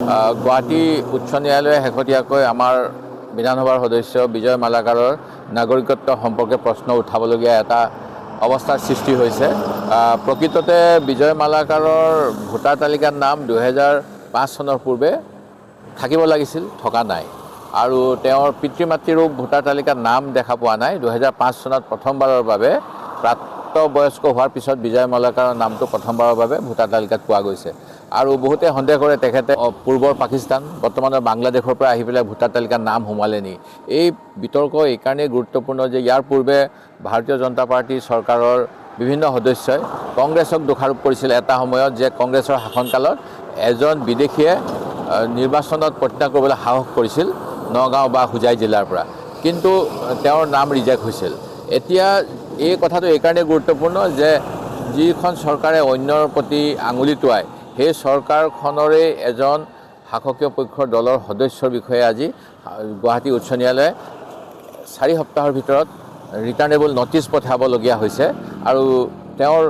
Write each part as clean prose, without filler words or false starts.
গুৱাহাটী উচ্চ ন্যায়ালয়ে শেহতীয়াকৈ আমাৰ বিধানসভাৰ সদস্য বিজয় মালাকাৰৰ নাগৰিকত্ব সম্পৰ্কে প্ৰশ্ন উঠাবলগীয়া এটা অৱস্থাৰ সৃষ্টি হৈছে। প্ৰকৃততে বিজয় মালাকাৰৰ ভোটাৰ তালিকাত নাম 2005 চনৰ পূৰ্বে থাকিব লাগিছিল, থকা নাই। আৰু তেওঁৰ পিতৃ মাতৃৰো ভোটাৰ তালিকাত নাম দেখা পোৱা নাই। 2005 চনত প্ৰথমবাৰৰ বাবে প্ৰাপ্তবয়স্ক হোৱাৰ পিছত বিজয় মালাকাৰৰ নামটো প্ৰথমবাৰৰ বাবে ভোটাৰ তালিকাত পোৱা গৈছে। আৰু বহুতে সন্দেহ কৰে তেখেতে পূৰ্বৰ পাকিস্তান, বৰ্তমানৰ বাংলাদেশৰ পৰা আহি পেলাই ভোটাৰ তালিকাত নাম সোমালে নি। এই বিতৰ্ক এইকাৰণেই গুৰুত্বপূৰ্ণ যে ইয়াৰ পূৰ্বে ভাৰতীয় জনতা পাৰ্টীৰ চৰকাৰৰ বিভিন্ন সদস্যই কংগ্ৰেছক দোষাৰোপ কৰিছিল এটা সময়ত যে কংগ্ৰেছৰ শাসনকালত এজন বিদেশীয়ে নিৰ্বাচনত প্ৰত্যাহাৰ কৰিবলৈ সাহস কৰিছিল নগাঁও বা হোজাই জিলাৰ পৰা, কিন্তু তেওঁৰ নাম ৰিজেক্ট হৈছিল। এতিয়া এই কথাটো এইকাৰণে গুৰুত্বপূৰ্ণ যে যিখন চৰকাৰে অন্যৰ প্ৰতি আঙুলি টোৱায়, সেই চৰকাৰখনৰে এজন শাসকীয় পক্ষৰ দলৰ সদস্যৰ বিষয়ে আজি গুৱাহাটী উচ্চ ন্যায়ালয়ে 4 সপ্তাহৰ ভিতৰত ৰিটাৰ্ণেবল নটিচ পঠাবলগীয়া হৈছে। আৰু তেওঁৰ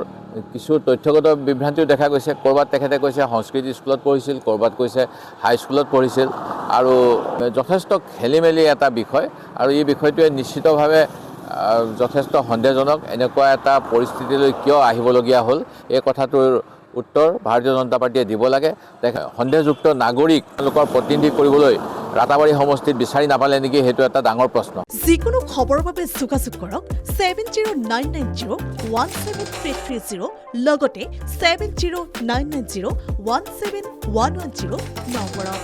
কিছু তথ্যগত বিভ্ৰান্তিও দেখা গৈছে। ক'ৰবাত তেখেতে কৈছে সংস্কৃত স্কুলত পঢ়িছিল, ক'ৰবাত কৈছে হাইস্কুলত পঢ়িছিল, আৰু যথেষ্ট খেলিমেলি এটা বিষয়। আৰু এই বিষয়টোৱে নিশ্চিতভাৱে যথেষ্ট সন্দেহজনক। এনেকুৱা এটা পৰিস্থিতিলৈ কিয় আহিবলগীয়া হ'ল, এই কথাটোৰ উত্তৰ ভাৰতীয় জনতা পাৰ্টীয়ে দিব লাগে। সন্দেহযুক্ত নাগৰিক তেওঁলোকৰ প্ৰতিনিধি কৰিবলৈ ৰাতাবাৰী সমষ্টিত বিচাৰি নাপালে নেকি, সেইটো এটা ডাঙৰ প্ৰশ্ন। যিকোনো খবৰৰ বাবে যোগাযোগ কৰক 7099017330 লগতে 7099017110 নম্বৰত।